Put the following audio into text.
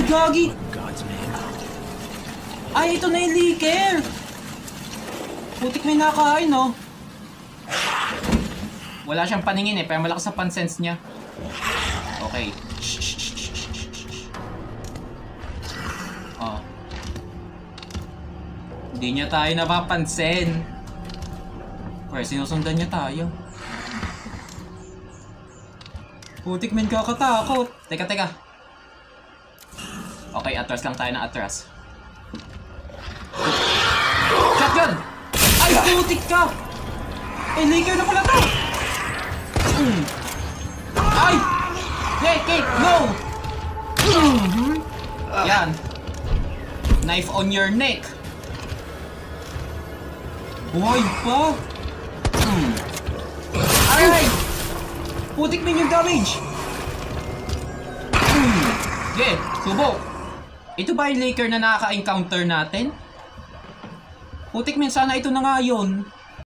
gagi! Ay, ito na yung leaker! Putik may nakain, no? Wala siyang paningin eh, pero malakas sa pansense niya. Okay. Oh. Hindi niya tayo napapansin. Pero sinusundan niya tayo. Putik men, kakatakot. Teka. Okay, atras lang tayo na atras. Shotgun! Ay, putik ka! Eh, leaker na pala to! Ay! Cake! No! Yan. Knife on your neck. Buhay pa! Aray! Putik min yung damage! Yeah, subok! Ito ba yung leaker na nakaka-encounter natin? Putik min, sana ito na nga yun.